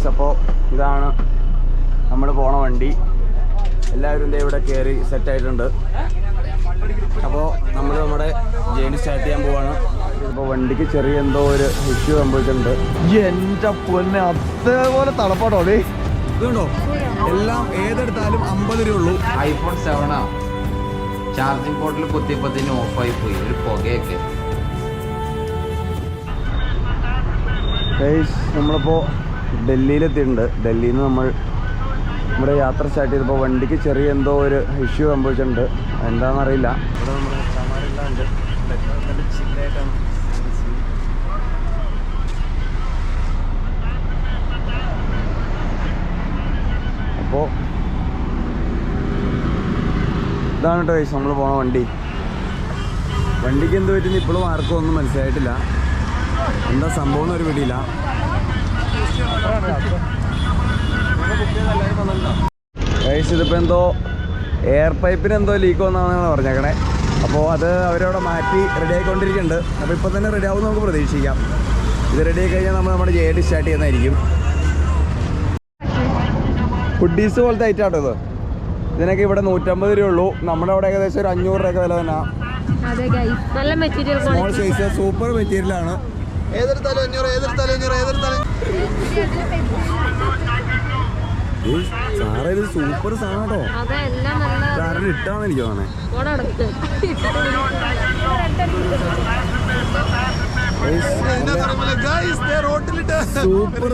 അപ്പോൾ ഇതാണ് നമ്മൾ പോണ വണ്ടി. എല്ലാവരും ഇവിടെ കയറി സെറ്റായിട്ടുണ്ട്. അപ്പോൾ നമ്മൾ നമ്മുടെ ജേണി സ്റ്റാർട്ട് ചെയ്യാൻ പോവാണ്. ഇപ്പോൾ വണ്ടിക്ക് ചെറിയ എന്തോ ഒരു ഇഷ്യൂ സംഭവിച്ചിട്ടുണ്ട്. എൻ്റെ പൊന്നെ അതേപോലെ തളപ്പാട്ടോ അല്ലേ ഇതുണ്ടോ. എല്ലാം ഏതെടുത്താലും 50 രൂപ ഉള്ളൂ. iPhone 7 ചാർജിങ് പോർട്ടിൽ കുത്തിയപ്പോഴത്തേന് ഓഫായി പോയി. ഒരു പുകയൊക്കെ. നമ്മളിപ്പോൾ ഡൽഹിയിലെത്തിയിട്ടുണ്ട്. ഡൽഹിയിൽ നിന്ന് നമ്മൾ നമ്മുടെ യാത്ര സ്റ്റാർട്ട് ചെയ്തപ്പോൾ വണ്ടിക്ക് ചെറിയ എന്തോ ഒരു ഇഷ്യൂ സംഭവിച്ചിട്ടുണ്ട്. എന്താണെന്നറിയില്ല. ഇവിടെ നമ്മുടെ ചമാരെല്ലാം ഉണ്ട്. ചില്ലായിട്ടാണ്. അപ്പോൾ ഇതാണ് കേട്ടോ നമ്മൾ പോണ വണ്ടി. വണ്ടിക്ക് എന്ത് പറ്റുന്ന ഇപ്പോഴും ആർക്കും ഒന്നും മനസ്സിലായിട്ടില്ല. എന്താ സംഭവം എന്നൊരു പിടിയില്ല. ഇതിപ്പോൾ എന്തോ എയർ പൈപ്പിന് എന്തോ ലീക്ക് വന്നാണെന്നാണ് പറഞ്ഞേക്കണേ. അപ്പോൾ അത് അവരവിടെ മാറ്റി റെഡി ആയിക്കൊണ്ടിരിക്കുന്നുണ്ട്. അപ്പോൾ ഇപ്പോൾ തന്നെ റെഡി ആവും നമുക്ക് പ്രതീക്ഷിക്കാം. ഇത് റെഡി ആയി കഴിഞ്ഞാൽ നമ്മൾ നമ്മുടെ ജേഡി സ്റ്റാർട്ട് ചെയ്യുന്നതായിരിക്കും. ഫുഡീസ് പോലത്തെ ഐറ്റം ആട്ടോ ഇത്. ഇതിനൊക്കെ ഇവിടെ 150 രൂപ ഉള്ളൂ. നമ്മുടെ അവിടെ ഏകദേശം ഒരു 500 രൂപയൊക്കെ വില തന്നെ. സ്മോൾ സൈസ് സൂപ്പർ മെറ്റീരിയലാണ്. ഏതെടുത്താലും 500, ഏതെടുത്താലും 500, ഏതെടുത്താലും. സാറേ ഇത് സൂപ്പർ സാധനം കേട്ടോ. സാറിന് ഇട്ടാന്ന് എനിക്ക് തോന്നണേ. സൂപ്പർ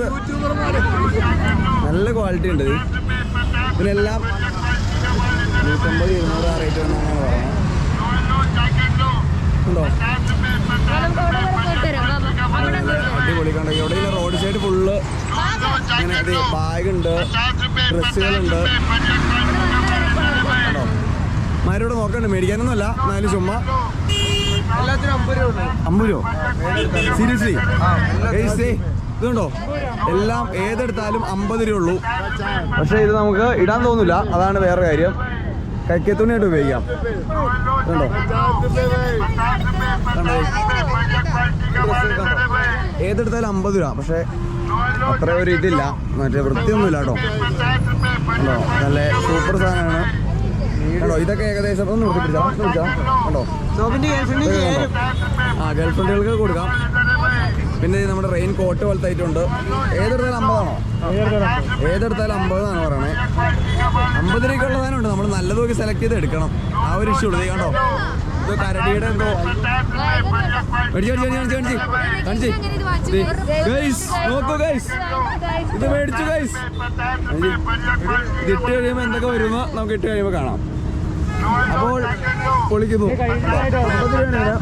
നല്ല ക്വാളിറ്റി ഉണ്ട്. ഇതിനെല്ലാം 150, 200 ആ റേറ്റ് വന്നാണ് പറയുന്നത്. ഉണ്ടോ അടിപൊളി. കണ്ടോ എവിടെയെങ്കിലും റോഡ് സൈഡ് ഫുള്ള് ഇങ്ങനെ ബാഗുണ്ട്, ഡ്രസ്സുകളുണ്ട്. കേട്ടോ മാരോട് നോക്കണ്ട്. മേടിക്കാനൊന്നുമല്ല, എന്നാലും ചുമ്മാ 50 രൂപ. സീരിയസ്ലി ഇതുണ്ടോ. എല്ലാം ഏതെടുത്താലും 50 രൂപ ഉള്ളൂ. പക്ഷേ ഇത് നമുക്ക് ഇടാൻ തോന്നില്ല. അതാണ് വേറെ കാര്യം. കൈക്കത്തുണിയായിട്ട് ഉപയോഗിക്കാം. കണ്ടോ ഏതെടുത്താലും 50 രൂപ. പക്ഷേ അത്ര ഒരു ഇതില്ല, മറ്റേ വൃത്തിയൊന്നുമില്ല കേട്ടോ. കണ്ടോ നല്ല സൂപ്പർ സാധനമാണ്. കണ്ടോ ഇതൊക്കെ ഏകദേശം ഒന്ന് പിടിച്ചാൽ കണ്ടോ. ആ ഗേൾഫ്രണ്ടുകൾക്ക് കൊടുക്കാം. പിന്നെ നമ്മുടെ റെയിൻ കോട്ട് പോലത്തെ ആയിട്ടുണ്ട്. ഏതെടുത്താലും 50 ആണോ? ഏതെടുത്താലും 50 എന്നാണ് പറയണേ. 50 രൂപയ്ക്കുള്ള സാധനമുണ്ട്. നമ്മൾ നല്ലത് നോക്കി സെലക്ട് ചെയ്ത് എടുക്കണം. ആ ഒരു ഇഷ്യൂ ഉള്ളത്. കണ്ടോ ഇത് കരടിയുടെ എന്തോ നോക്കൂ ഗൈസ്. ഇത് മേടിച്ചു ഗൈസ്. ഇതിട്ട് കഴിയുമ്പോൾ എന്തൊക്കെ വരുമോ നമുക്ക് ഇട്ട് കഴിയുമ്പോൾ കാണാം. അപ്പോൾ പൊളിക്കുന്നു. 50 രൂപയാണ്.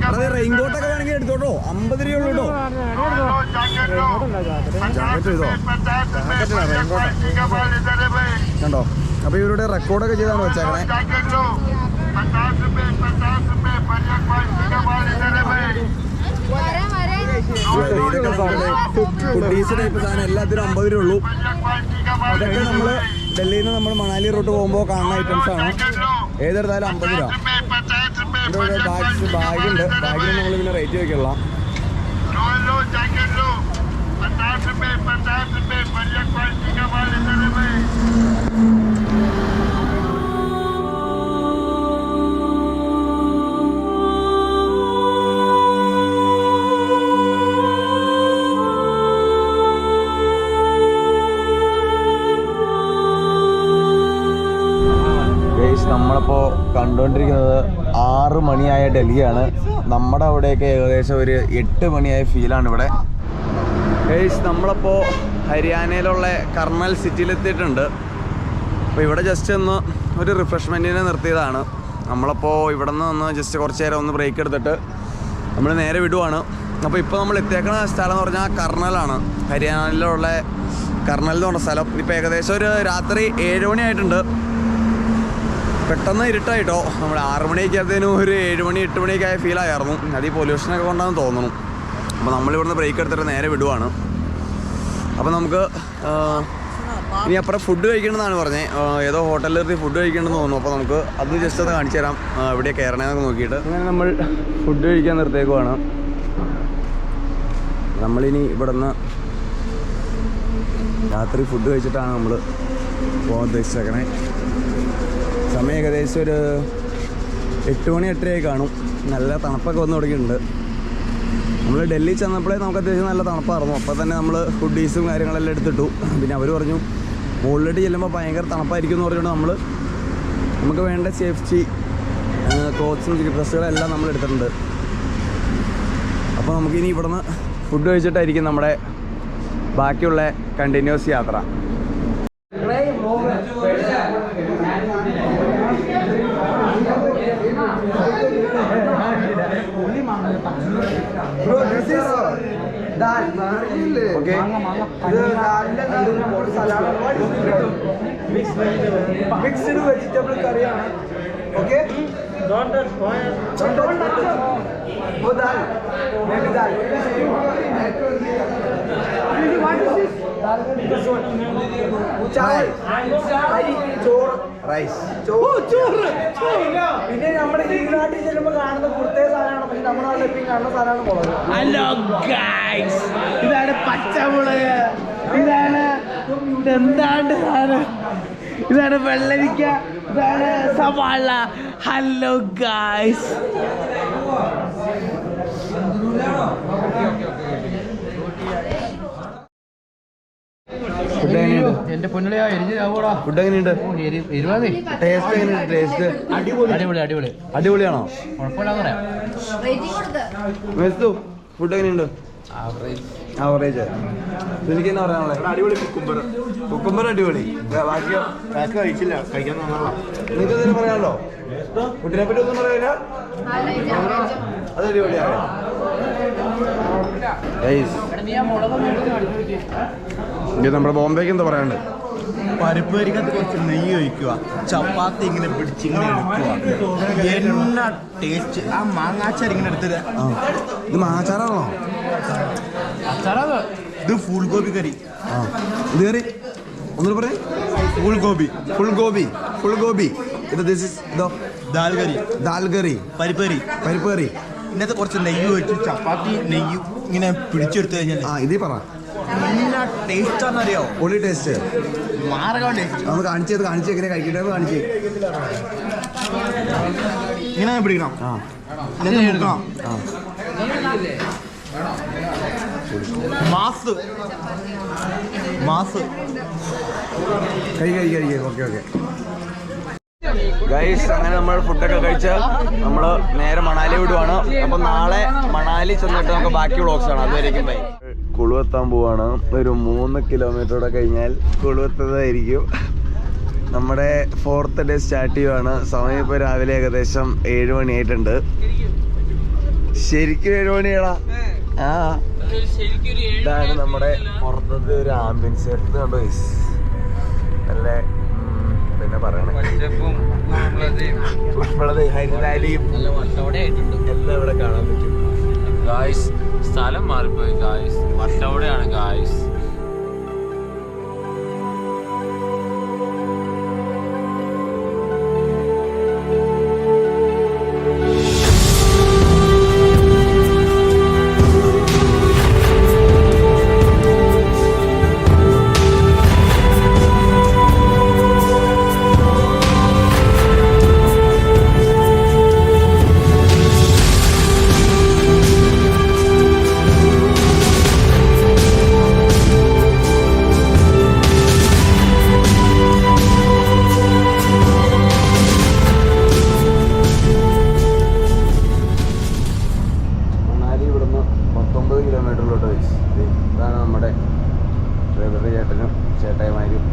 അതെ റെയിൻകോട്ടൊക്കെ വേണമെങ്കിൽ എടുത്തോട്ടോ. 50 രൂപ ഉള്ളൂ കേട്ടോ. ജാക്കറ്റ് ചെയ്തോ. കണ്ടോ. അപ്പോൾ ഇവരുടെ റെക്കോർഡൊക്കെ ചെയ്താണ് വെച്ചേക്കണേ. ഫുഡീസ് ടൈപ്പ് സാധനം എല്ലാത്തിനും 50 രൂപ ഉള്ളൂ. ഇതൊക്കെ നമ്മൾ ഡൽഹിയിൽ നിന്ന് നമ്മൾ മണാലി റൂട്ട് പോകുമ്പോൾ കാണുന്ന ഐറ്റംസ് ആണ്. ഏതെടുത്താലും 50 രൂപ. എൻ്റെ കൂടെ ബാഗുണ്ട്. ബാഗിന് നമ്മൾ പിന്നെ റേറ്റ് വയ്ക്കുള്ള. നമ്മളിപ്പോൾ കണ്ടുകൊണ്ടിരിക്കുന്നത് 6 മണിയായ ഡൽഹിയാണ്. നമ്മുടെ അവിടെയൊക്കെ ഏകദേശം ഒരു 8 മണിയായ ഫീലാണ് ഇവിടെ. നമ്മളിപ്പോൾ ഹരിയാനയിലുള്ള കർണൽ സിറ്റിയിലെത്തിയിട്ടുണ്ട്. അപ്പോൾ ഇവിടെ ജസ്റ്റ് ഒന്ന് ഒരു റിഫ്രഷ്മെൻറ്റിനെ നിർത്തിയതാണ്. നമ്മളപ്പോൾ ഇവിടെ നിന്ന് ജസ്റ്റ് കുറച്ച് നേരം ഒന്ന് ബ്രേക്ക് എടുത്തിട്ട് നമ്മൾ നേരെ വിടുവാണ്. അപ്പോൾ ഇപ്പോൾ നമ്മൾ എത്തിയേക്കുന്ന സ്ഥലം എന്ന് പറഞ്ഞാൽ കർണലാണ്. ഹരിയാനയിലുള്ള കർണൽ എന്ന് പറഞ്ഞ സ്ഥലം. ഇപ്പോൾ ഏകദേശം ഒരു രാത്രി 7 മണി ആയിട്ടുണ്ട്. പെട്ടെന്ന് ഇരുട്ടായിട്ടോ. നമ്മൾ 6 മണിയൊക്കെ ആയതിനും ഒരു 7 മണി 8 മണിയൊക്കെ ആയ ഫീലായിരുന്നു. അത് ഈ പൊല്യൂഷനൊക്കെ കൊണ്ടാണെന്ന് തോന്നുന്നു. അപ്പോൾ നമ്മളിവിടുന്ന് ബ്രേക്ക് എടുത്തിട്ട് നേരെ വിടുവാണ്. അപ്പോൾ നമുക്ക് ഇനി അപ്പുറം ഫുഡ് കഴിക്കണമെന്നാണ് പറഞ്ഞത്. ഏതോ ഹോട്ടലിൽ നിർത്തി ഫുഡ് കഴിക്കണമെന്ന് തോന്നുന്നു. അപ്പോൾ നമുക്ക് അത് ജസ്റ്റ് ഒന്ന് കാണിച്ചു തരാം എവിടെ കയറണേന്നൊക്കെ നോക്കിയിട്ട്. അങ്ങനെ നമ്മൾ ഫുഡ് കഴിക്കാൻ നിർത്തേക്കുവാണ്. നമ്മളിനി ഇവിടെ നിന്ന് രാത്രി ഫുഡ് കഴിച്ചിട്ടാണ് നമ്മൾ പോകാൻ ഉദ്ദേശിച്ചേക്കണേ. സമയം ഏകദേശം ഒരു 8 മണി 8:30 കാണും. നല്ല തണുപ്പൊക്കെ വന്ന് തുടങ്ങിയിട്ടുണ്ട്. നമ്മൾ ഡൽഹി ചെന്നപ്പോഴേ നമുക്ക് അത്യാവശ്യം നല്ല തണുപ്പായിരുന്നു. അപ്പോൾ തന്നെ നമ്മൾ ഫുഡീസും കാര്യങ്ങളെല്ലാം എടുത്തിട്ടു. പിന്നെ അവർ പറഞ്ഞു മുകളിലോട്ട് ചെല്ലുമ്പോൾ ഭയങ്കര തണുപ്പായിരിക്കും എന്ന് പറഞ്ഞുകൊണ്ട് നമുക്ക് വേണ്ട സേഫ്റ്റി ക്ലോത്ത്സും ഡ്രസ്സുകളെല്ലാം നമ്മൾ എടുത്തിട്ടുണ്ട്. അപ്പോൾ നമുക്കിനി ഇവിടുന്ന് ഫുഡ് കഴിച്ചിട്ടായിരിക്കും നമ്മുടെ ബാക്കിയുള്ള കണ്ടിന്യൂസ് യാത്ര. മിക്സ്ഡ് വെജിറ്റബിൾ കറിയാണ്. ഓക്കെ, वो दाल, maybe dal. What is this? Dal this one. चावल, ചോറ്, റൈസ്, ചോറ്. പിന്നെ നമ്മുടെ ഈ നാട്ടിൽ ചെല്ലുമ്പോൾ കാണുന്ന പ്രത്യേക സാധനമാണ്. പക്ഷെ നമ്മുടെ നാട്ടിൽ എപ്പോഴും കാണുന്ന സാധനമാണ് മുളക്. ഹലോ ഗൈസ്, ഇതാണ് പച്ചമുളക്. ഇതെന്താണ് സാധനം? ഇതാണ് വെള്ളരിക്ക, ഇതാണ് സവാള. ഹലോ ഗൈസ്, എന്റെ പൊന്നളിയാ എരിഞ്ഞാവൂടാ. ഫുഡ് എങ്ങനെയുണ്ട്? ടേസ്റ്റ് എങ്ങനെയുണ്ട്? ടേസ്റ്റ് അടിപൊളി. അടിപൊളിയാണോ? കുഴപ്പമില്ലാന്ന് പറയാം. മെസ്തു ഫുഡ് എങ്ങനെയുണ്ട്? ആവറേജ്. എനിക്ക് എന്നാ പറയാനുള്ളത്? അടിപൊളി കുക്കുംബർ അടിപൊളി. ബാക്കിയോ കഴിച്ചില്ല, കഴിക്കാൻ നിങ്ങൾക്ക് എന്തെങ്കിലും പറയാനുണ്ടോ? ഫുഡിനെ പറ്റി ഒന്നും പറയാനില്ല? അത് അടിപൊളിയാണ്. ഇത് നമ്മുടെ ബോംബേക്ക് എന്താ പറയാനുണ്ട്? പരിപ്പ് കരിക്കകത്ത് കുറച്ച് നെയ്യ് ഒഴിക്കുക, ചപ്പാത്തി ഇങ്ങനെ പിടിച്ചിങ്ങനെ എടുക്കുക. എന്നാ ടേസ്റ്റ്! ആ മാങ്ങാച്ചാർ ഇങ്ങനെ എടുത്തത്. ഇത് മാങ്ങാച്ചാറാണോ? ഇത് ഫുൾ ഗോബി കറി. ഇത് കറി ഒന്നുകൂടെ പറയേ. ഫുൾ ഗോബി. ഇത് ഇതോ ദാൽ കറി. പരിപ്പ് കറി. ഇന്നത്തെ കുറച്ച് നെയ്യ് ഒഴിച്ച് ചപ്പാത്തി നെയ്യ് ഇങ്ങനെ പിടിച്ചെടുത്തു കഴിഞ്ഞാൽ ഇതേ പറ എന്നാ ടേസ്റ്റ് ആണെന്നറിയോ? പൊളി ടേസ്റ്റ്. മാരക ടേസ്റ്റ്. നമ്മൾ കാണിച്ച് എങ്ങനെ കഴിക്കട്ടെ കാണിച്ച്. ഇങ്ങനെ പിടിക്കണം. മാസ് കഴിക്കുക. ഓക്കെ. ഗൈസ്, അങ്ങനെ നമ്മൾ ഫുഡൊക്കെ കഴിച്ച് നമ്മൾ നേരെ മണാലി വിടുവാണ്. അപ്പം നാളെ മണാലി ചെന്നിട്ട് നമുക്ക് ബാക്കി വ്ളോഗ്സ് ആണ്. അതുവരെയും ബൈ. കുളുവെത്താൻ പോവാണ്. ഒരു 3 കിലോമീറ്ററോടെ കഴിഞ്ഞാൽ കുളുവെത്തുന്നതായിരിക്കും. നമ്മുടെ 4th ഡേ സ്റ്റാർട്ട് ചെയ്യുവാണ്. സമയം ഇപ്പോൾ രാവിലെ ഏകദേശം 7 മണിയായിട്ടുണ്ട്. ശരിക്കും 7 മണിയാടാ. ഇതാണ് നമ്മുടെ പുറത്തത്തെ ഒരു ആംബിയൻസ്. എടുത്ത് കണ്ടോ ഗൈസ്? നല്ല പിന്നെ പറയണേ, ഹരിതാലിയും എല്ലാം ഇവിടെ കാണാൻ പറ്റും. ഗായ്സ്, സ്ഥലം മാറിപ്പോയി ഗായ്സ്. വട്ടവടെയാണ് ഗായ്സ്. ചേട്ടായിമാരും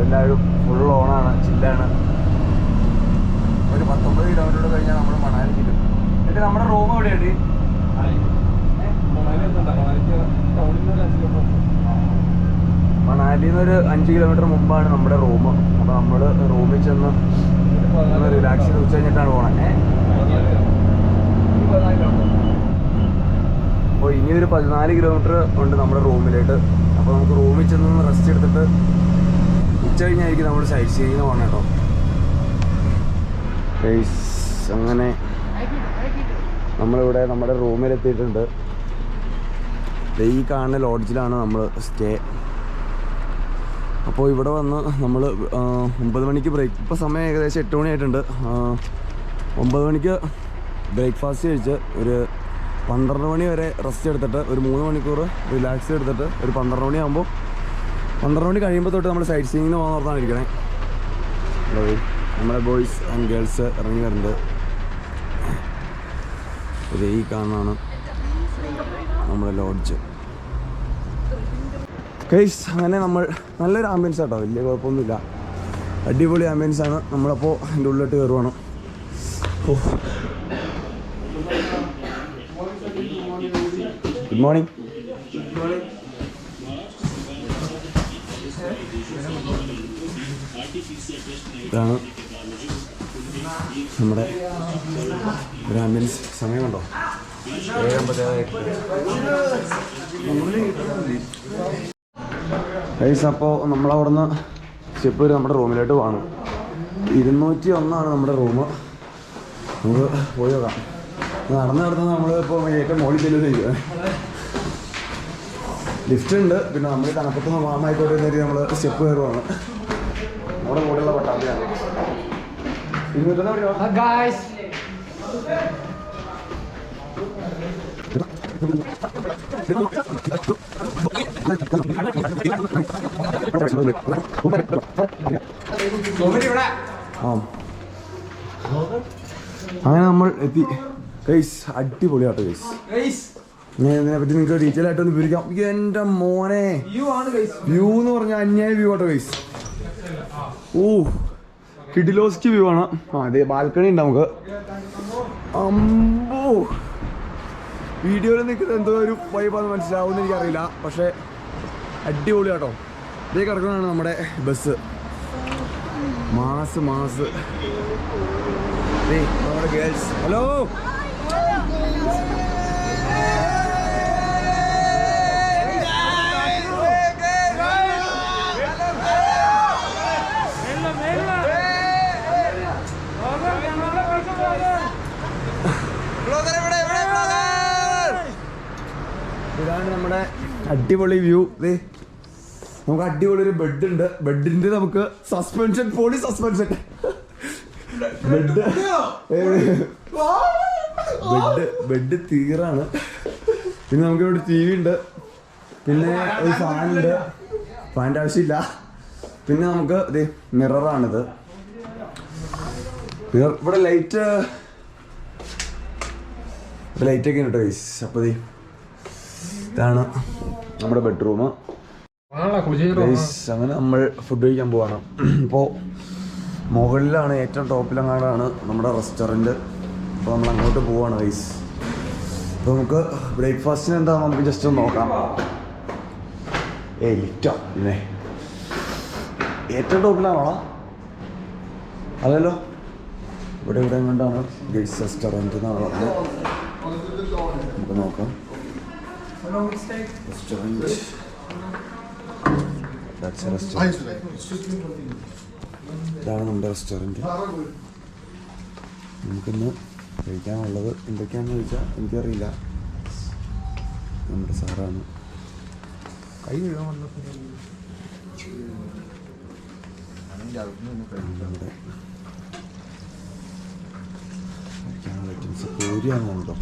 എല്ലാവരും ഫുൾ ഓണാണ്, ചില്ലാണ്. ഒരു 19 കിലോമീറ്റർ കഴിഞ്ഞാൽ നമ്മൾ മണാലി ചെല്ലും. എന്നിട്ട് നമ്മുടെ റൂം എവിടെയുണ്ട്? മണാലിയിൽ നിന്ന് ഒരു 5 കിലോമീറ്റർ മുമ്പാണ് നമ്മുടെ റൂം. അപ്പോൾ നമ്മൾ റൂമിൽ ചെന്ന് റിലാക്സ് ചെയ്ത് ഉച്ച കഴിഞ്ഞിട്ടാണ് പോകണേ. അപ്പോൾ ഇനി ഒരു 14 കിലോമീറ്റർ ഉണ്ട് നമ്മുടെ റൂമിലേക്ക്. അപ്പോൾ നമുക്ക് റൂമിൽ ചെന്ന് റെസ്റ്റ് എടുത്തിട്ട് ഉച്ച കഴിഞ്ഞായിരിക്കും നമ്മൾ സൈറ്റ് സീയിങ് പോകണം കേട്ടോ. അങ്ങനെ നമ്മളിവിടെ നമ്മുടെ റൂമിലെത്തിയിട്ടുണ്ട്. ഈ കാണുന്ന ലോഡ്ജിലാണ് നമ്മൾ സ്റ്റേ. അപ്പോൾ ഇവിടെ വന്ന് നമ്മൾ 9 മണിക്ക് ബ്രേക്ക്, ഇപ്പോൾ സമയം ഏകദേശം 8 മണിയായിട്ടുണ്ട്. 9 മണിക്ക് ബ്രേക്ക്ഫാസ്റ്റ് കഴിച്ച് ഒരു 12 മണി വരെ റെസ്റ്റ് എടുത്തിട്ട് ഒരു 3 മണിക്കൂർ റിലാക്സ് എടുത്തിട്ട് ഒരു 12 മണിയാകുമ്പോൾ 12 മണി കഴിയുമ്പോൾ തൊട്ട് നമ്മൾ സൈറ്റ് സീയിങ്ങിന് പോകാൻ ഓർത്താണ് ഇരിക്കണേ. നമ്മുടെ ബോയ്സ് ആൻഡ് ഗേൾസ് ഇറങ്ങി വരുന്നുണ്ട്. ഈ കാണാനാണ് നമ്മുടെ ലോഡ്ജ്. കേസ് അങ്ങനെ നമ്മൾ നല്ലൊരു ആംബിയൻസ് ആട്ടോ, വലിയ കുഴപ്പമൊന്നുമില്ല, അടിപൊളി ആംബിയൻസ് ആണ്. നമ്മളപ്പോൾ അതിൻ്റെ ഉള്ളിലോട്ട് കയറുവാണ്. Good morning. ഇതാണ് നമ്മുടെ ഒരു ആംബിയൻസ്. സമയം കണ്ടോ, 7:50. അപ്പോൾ നമ്മളവിടെ നിന്ന് സ്റ്റെപ്പ് വരെ നമ്മുടെ റൂമിലോട്ട് പോകണം. 201 നമ്മുടെ റൂം. നമുക്ക് പോയി നോക്കാം. നടന്ന് നമ്മൾ ഇപ്പോൾ ഏറ്റവും മോളിൽ ചെല്ലുന്നത് ലിഫ്റ്റ് ഉണ്ട്. പിന്നെ നമ്മൾ തണുപ്പത്ത് മാമായിക്കോട്ടെ എന്നൊരു നമ്മൾ സ്റ്റെപ്പ് കയറുവാണ്. നമ്മുടെ കൂടെയുള്ള പട്ടാമ്പിയാണ്. അങ്ങനെ നമ്മൾ എത്തി. ഗൈസ് അടിപൊളിയാട്ടോ ഗൈസ്. ഞാൻ ഇതിനെപ്പറ്റി നിങ്ങൾക്ക് ഡീറ്റെയിൽ ആയിട്ടൊന്ന് വിവരിക്കാം. എൻ്റെ മോനെ വ്യൂ എന്ന് പറഞ്ഞാൽ അന്യായ വ്യൂ ആട്ടോ ഗൈസ്. കിഡിലോസ്റ്റ് വ്യൂ ആണ്. അതെ, ബാൽക്കണി ഉണ്ട് നമുക്ക്. അമ്പോ, വീഡിയോയിൽ നിൽക്കുന്നത് എന്തോ ഒരു വൈബാന്ന് മനസ്സിലാവുമെന്ന് എനിക്കറിയില്ല, പക്ഷേ അടിപൊളി കേട്ടോ. ഇതേ കിടക്കുന്നതാണ് നമ്മുടെ ബസ്. മാസ് നമ്മുടെ ഗേൾസ്. ഹലോ, ഇതാണ് നമ്മുടെ അടിപൊളി വ്യൂ. നമുക്ക് അടിപൊളി ഒരു ബെഡ് ഉണ്ട്. ബെഡിന്റെ നമുക്ക് സസ്പെൻഷൻ, പോളി സസ്പെൻഷൻ ബെഡ് തീറാണ്. പിന്നെ നമുക്ക് ഇവിടെ TV ഉണ്ട്. പിന്നെ ഒരു ഫാനുണ്ട്. ഫാനിൻ്റെ ആവശ്യമില്ല. പിന്നെ നമുക്ക് ഇത് മിററാണിത്. ഇവിടെ ലൈറ്റൊക്കെ ഉണ്ട് ഗൈസ്. അപ്പോൾ ഇതാണ് നമ്മുടെ ബെഡ്റൂം. അങ്ങനെ നമ്മൾ ഫുഡ് കഴിക്കാൻ പോവാണ്. ഇപ്പോൾ മുകളിലാണ്, ഏറ്റവും ടോപ്പിലങ്ങാടാണ് നമ്മുടെ റെസ്റ്റോറൻറ്റ്. അപ്പോൾ നമ്മൾ അങ്ങോട്ട് പോവാണ് ഗൈസ്. അപ്പോൾ നമുക്ക് ബ്രേക്ക്ഫാസ്റ്റിന് എന്താ നമുക്ക് ജസ്റ്റ് ഒന്ന് നോക്കാം. ലിഫ്റ്റോ? പിന്നെ ഏറ്റവും ടോപ്പിലാണോ? അതല്ലോ, ഇവിടെ കൊണ്ടാണ് ഗൈസ് റെസ്റ്റോറൻറ്റ് എന്നാണ് പറഞ്ഞത്. നമുക്ക് നോക്കാം. റെസ്റ്റോറൻറ്റ്, ഇതാണ് നമ്മുടെ റെസ്റ്റോറൻറ്റ്. നമുക്കിന്ന് കഴിക്കാനുള്ളത് എന്തൊക്കെയാണെന്ന് ചോദിച്ചാൽ എനിക്കറിയില്ല. നമ്മുടെ സാറാണ് കൈ കഴുകാൻ വന്നപ്പോൾ നമ്മുടെ കഴിക്കാനുള്ള ഐറ്റംസ് പൂരിയാണ് കേട്ടോ.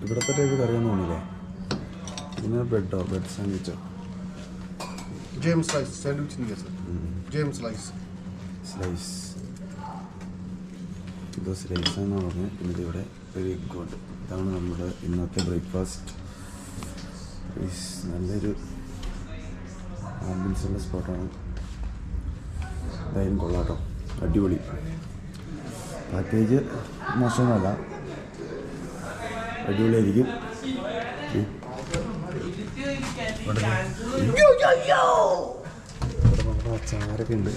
ഇവിടത്തെ ടൈപ്പ് കറിയൊന്നും തോന്നില്ലേ? പിന്നെ ബെഡ് സാൻഡ്വിച്ചോ? ജെയിം സ്ലൈസ് സാൻഡ്വിച്ച് नहीं है सर ജെയിം സ്ലൈസ് ഇത് സ്ലൈസ് എന്ന് പറഞ്ഞ് ഇതിവിടെ വെരി ഗുഡ്. ഇതാണ് നമ്മുടെ ഇന്നത്തെ ബ്രേക്ക്ഫാസ്റ്റ്. നല്ലൊരു ആംബിയൻസുള്ള സ്പോട്ടാണ്. എന്തായാലും കൊള്ളാട്ടോ, അടിപൊളി. പാക്കേജ് മോശമൊന്നുമല്ല. അടിപൊളിയായിരിക്കും. അച്ചാറൊക്കെ ഉണ്ട്.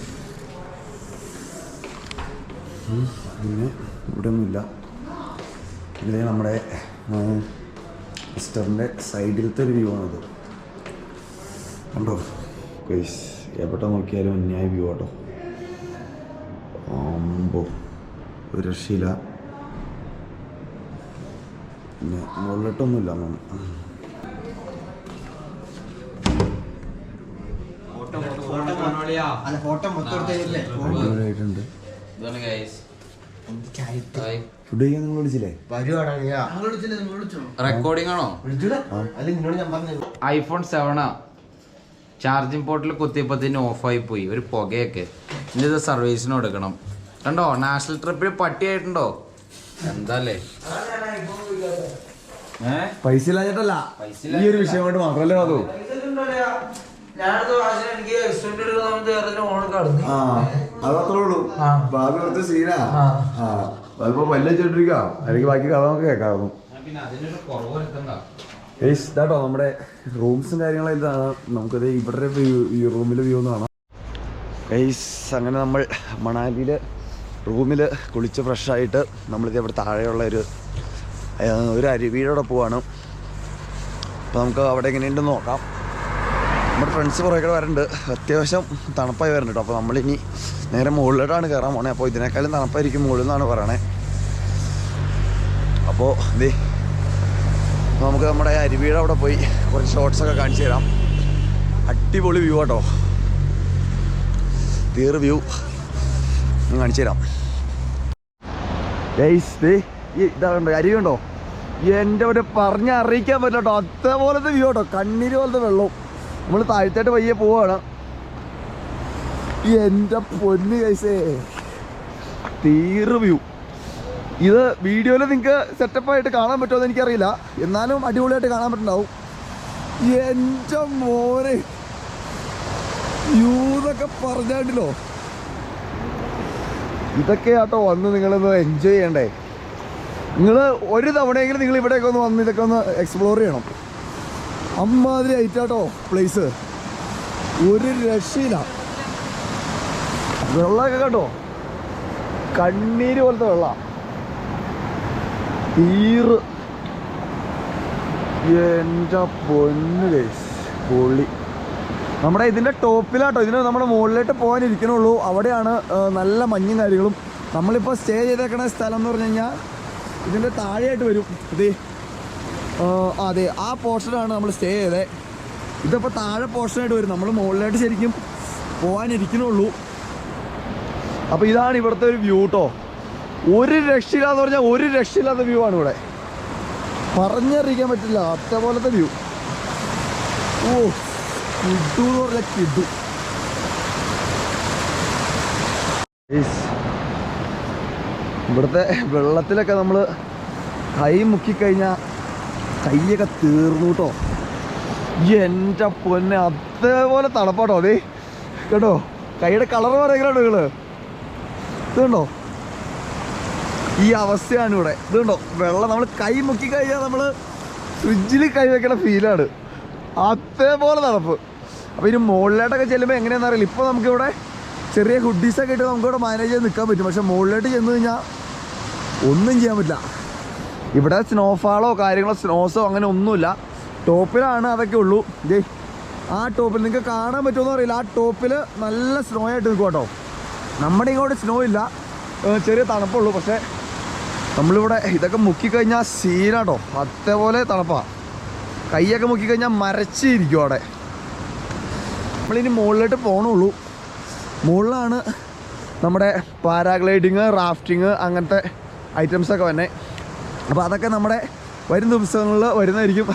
പിന്നെ ഇവിടെ ഒന്നുമില്ല. ഇത് നമ്മുടെ മിസ്റ്ററിൻ്റെ സൈഡിലത്തെ ഒരു വ്യൂ ആണത്. കണ്ടോ ഗൈസ്, എവിടെ നോക്കിയാലും അന്യായ വ്യൂ ആട്ടോ. ആമ്പോ ഒരു രക്ഷയില്ല. പിന്നെ മുകളിലിട്ടൊന്നുമില്ല എന്നാണ്. അടിപൊളിയായിട്ടുണ്ട്. ഫുഡ് കഴിക്കാൻ നിങ്ങൾ വിളിച്ചില്ലേ? റെക്കോർഡിംഗ് ആണോ? ഐഫോൺ 7 ചാർജിങ് പോർട്ടിൽ കുത്തിയപ്പത്തിന് ഓഫായി പോയി. ഒരു പുകയൊക്കെ. ഇനി ഇത് സർവീസിന് കൊടുക്കണം. കണ്ടോ, നാഷണൽ ട്രിപ്പിൽ പട്ടിയായിട്ടുണ്ടോ? എന്താല്ലേ പൈസ ഇല്ലാഞ്ഞിട്ടല്ല, ഈ ഒരു വിഷയം കൊണ്ട് മാത്രല്ലേ അതോ. അതത്രേ ഉള്ളൂ. ബാബി കുറച്ച് സീനാ. അതിപ്പോ പല്ല് വെച്ചിട്ടിരിക്കാം. അല്ലെങ്കിൽ ബാക്കി കഥ നമുക്ക് കേൾക്കാറുന്നു. ഇതാട്ടോ നമ്മുടെ റൂംസും കാര്യങ്ങളും ഇതാണ്. നമുക്കത് ഇവരുടെ ഈ റൂമിലെ വ്യൂ എന്ന് കാണാം. അങ്ങനെ നമ്മൾ മണാലിയിൽ റൂമിൽ കുളിച്ച് ഫ്രഷായിട്ട് നമ്മളിത് ഇവിടെ താഴെയുള്ള ഒരു അരുവിയുടെ പോവാണ്. അപ്പോൾ നമുക്ക് അവിടെ എങ്ങനെയുണ്ടെന്ന് നോക്കാം. നമ്മുടെ ഫ്രണ്ട്സ് കുറേ കൂടെ വരുന്നുണ്ട്. അത്യാവശ്യം തണുപ്പായി വരുന്നുണ്ട് കേട്ടോ. അപ്പോൾ നമ്മളിനി നേരെ മുകളിലോട്ടാണ് കയറാൻ പോണേ. അപ്പോൾ ഇതിനേക്കാളും തണുപ്പായിരിക്കും മുകളിൽ നിന്നാണ് പറയണേ. അപ്പോൾ നമുക്ക് നമ്മുടെ അരുവിയുടെ അവിടെ പോയി കുറച്ച് ഷോട്ട്സൊക്കെ കാണിച്ചു തരാം. അടിപൊളി വ്യൂ കേട്ടോ, ക്ലിയർ വ്യൂ കാണിച്ചു തരാം. ഇതാകണ്ടോ അരുവി ഉണ്ടോ? എൻ്റെ ഒരു പറഞ്ഞറിയിക്കാൻ പറ്റില്ല കേട്ടോ. അതേപോലത്തെ വ്യൂ കേട്ടോ, കണ്ണീര് പോലത്തെ വെള്ളവും. നമ്മൾ താഴത്തോട്ട് പയ്യെ പോവാണ്. എൻ്റെ പൊന്ന് കൈസേ, തീർ വ്യൂ. ഇത് വീഡിയോയിൽ നിങ്ങൾക്ക് സെറ്റപ്പായിട്ട് കാണാൻ പറ്റുമോ എന്ന് എനിക്കറിയില്ല, എന്നാലും അടിപൊളിയായിട്ട് കാണാൻ പറ്റുന്നുണ്ടാവും. എൻ്റെ മോനെ വ്യൂ എന്നൊക്കെ പറഞ്ഞാണ്ടല്ലോ. ഇതൊക്കെ ആട്ടോ വന്ന് നിങ്ങളൊന്ന് എൻജോയ് ചെയ്യണ്ടേ. നിങ്ങൾ ഒരു തവണയെങ്കിലും നിങ്ങൾ ഇവിടെയൊക്കെ ഒന്ന് വന്ന് ഇതൊക്കെ ഒന്ന് എക്സ്പ്ലോർ ചെയ്യണം. അമ്മാതിരി ആയിട്ടാട്ടോ പ്ലേസ്, ഒരു രക്ഷയില്ല. വെള്ളമൊക്കെ കേട്ടോ, കണ്ണീര് പോലത്തെ വെള്ളം. തീറ് എൻ്റെ പൊന്ന് ഗൈസ്, പൊള്ളി. നമ്മുടെ ഇതിൻ്റെ ടോപ്പിലാട്ടോ. ഇതിന് നമ്മുടെ മുകളിലോട്ട് പോകാനിരിക്കണുള്ളൂ. അവിടെയാണ് നല്ല മഞ്ഞും കാര്യങ്ങളും. നമ്മളിപ്പോൾ സ്റ്റേ ചെയ്തേക്കണ സ്ഥലം എന്ന് പറഞ്ഞു കഴിഞ്ഞാൽ ഇതിൻ്റെ താഴെയായിട്ട് വരും. അതെ, ആ പോർഷനാണ് നമ്മൾ സ്റ്റേ ചെയ്തത്. ഇതിപ്പോൾ താഴെ പോർഷനായിട്ട് വരും. നമ്മൾ മുകളിലായിട്ട് ശരിക്കും പോകാനിരിക്കണുള്ളൂ. അപ്പോൾ ഇതാണ് ഇവിടുത്തെ ഒരു വ്യൂ കേട്ടോ. ഒരു രക്ഷയില്ലാന്ന് പറഞ്ഞാൽ ഒരു രക്ഷയില്ലാത്ത വ്യൂ ആണ് ഇവിടെ. പറഞ്ഞറിയിക്കാൻ പറ്റില്ല, അതേപോലത്തെ വ്യൂ. ഓ, കിഡു എന്ന് പറഞ്ഞാൽ കിഡു. ഇവിടുത്തെ വെള്ളത്തിലൊക്കെ നമ്മൾ കൈ മുക്കിക്കഴിഞ്ഞാൽ കൈയൊക്കെ തീർന്നു കേട്ടോ. എൻ്റെ പൊന്നെ, അതേപോലെ തണുപ്പാട്ടോ. അതേ കേട്ടോ, കൈയുടെ കളർ പറയുന്നുണ്ടോ നിങ്ങൾ? ഇതുണ്ടോ, ഈ അവസ്ഥയാണ് ഇവിടെ. ഇതുണ്ടോ വെള്ളം, നമ്മൾ കൈ മുക്കി കഴിഞ്ഞാൽ നമ്മൾ ഫ്രിഡ്ജിൽ കൈ വെക്കണ ഫീലാണ്. അതേപോലെ തണുപ്പ്. അപ്പോൾ ഇനി മുകളിലോട്ടൊക്കെ ചെല്ലുമ്പോൾ എങ്ങനെയാണെന്ന് അറിയില്ല. ഇപ്പോൾ നമുക്കിവിടെ ചെറിയ ഹുഡീസൊക്കെ ഇട്ട് നമുക്കിവിടെ മാനേജ് ചെയ്ത് നിൽക്കാൻ പറ്റും. പക്ഷേ മുകളിലോട്ട് ചെന്ന് കഴിഞ്ഞാൽ ഒന്നും ചെയ്യാൻ പറ്റില്ല. ഇവിടെ സ്നോഫാളോ കാര്യങ്ങളോ സ്നോസോ അങ്ങനെ ഒന്നുമില്ല. ടോപ്പിലാണ് അതൊക്കെ ഉള്ളൂ. ഇതേ ആ ടോപ്പിൽ നിങ്ങൾക്ക് കാണാൻ പറ്റുമെന്ന് അറിയില്ല. ആ ടോപ്പിൽ നല്ല സ്നോ ആയിട്ട് നിൽക്കും കേട്ടോ. നമ്മുടെ ഇങ്ങോട്ട് സ്നോ ഇല്ല, ചെറിയ തണുപ്പുള്ളൂ. പക്ഷേ നമ്മളിവിടെ ഇതൊക്കെ മുക്കിക്കഴിഞ്ഞാൽ സീനാട്ടോ, അതേപോലെ തണുപ്പാണ്. കൈയൊക്കെ മുക്കിക്കഴിഞ്ഞാൽ മരച്ചിരിക്കും അവിടെ. നമ്മളിനി മുകളിലോട്ട് പോകണുള്ളൂ. മുകളിലാണ് നമ്മുടെ പാരാഗ്ലൈഡിങ്, റാഫ്റ്റിങ് അങ്ങനത്തെ ഐറ്റംസൊക്കെ തന്നെ. അപ്പോൾ അതൊക്കെ നമ്മുടെ വരും ദിവസങ്ങളിൽ വരുന്നതായിരിക്കും.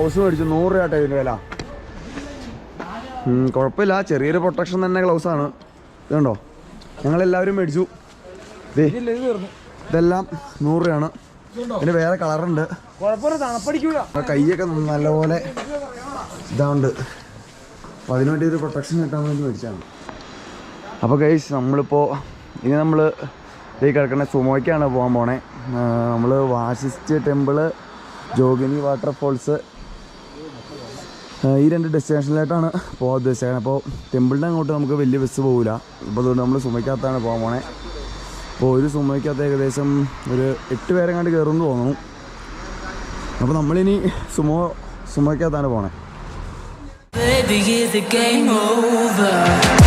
ഗ്ലൗസ് മേടിച്ചു. 100 രൂപ ഇതിൻ്റെ വില. കുഴപ്പമില്ല, ചെറിയൊരു പ്രൊട്ടക്ഷൻ തന്നെ ഗ്ലൗസാണ്. ഇതുണ്ടോ, ഞങ്ങളെല്ലാവരും മേടിച്ചു. ഇതെല്ലാം 100 രൂപയാണ്. പിന്നെ വേറെ കളറുണ്ട്. കൈയൊക്കെ നല്ലപോലെ ഇതാണ്ട്, അപ്പോൾ അതിന് വേണ്ടി ഒരു പ്രൊട്ടക്ഷൻ കിട്ടാൻ വേണ്ടി മേടിച്ചാണ്. അപ്പോൾ ഗൈസ്, നമ്മളിപ്പോൾ ഇനി നമ്മൾ ഈ കിടക്കുന്ന സുമോയ്ക്കാണ് പോകാൻ പോണേ. നമ്മൾ വാശിസ്റ്റ് ടെമ്പിള്, ജോഗിനി വാട്ടർഫോൾസ്, ഈ 2 ഡെസ്റ്റിനേഷനിലായിട്ടാണ് പോകാൻ ഉദ്ദേശിച്ചത്. അപ്പോൾ ടെമ്പിളിൻ്റെ അങ്ങോട്ട് നമുക്ക് വലിയ ബസ് പോകില്ല. അപ്പോൾ അതുകൊണ്ട് നമ്മൾ സുമയ്ക്കകത്താണ് പോകാൻ പോണേ. അപ്പോൾ ഒരു സുമയ്ക്കകത്ത് ഏകദേശം ഒരു 8 പേരെങ്ങാണ്ട് കയറുമെന്ന് തോന്നുന്നു. അപ്പോൾ നമ്മളിനി സുമയ്ക്കകത്താണ് പോണേ. Baby, is the game over?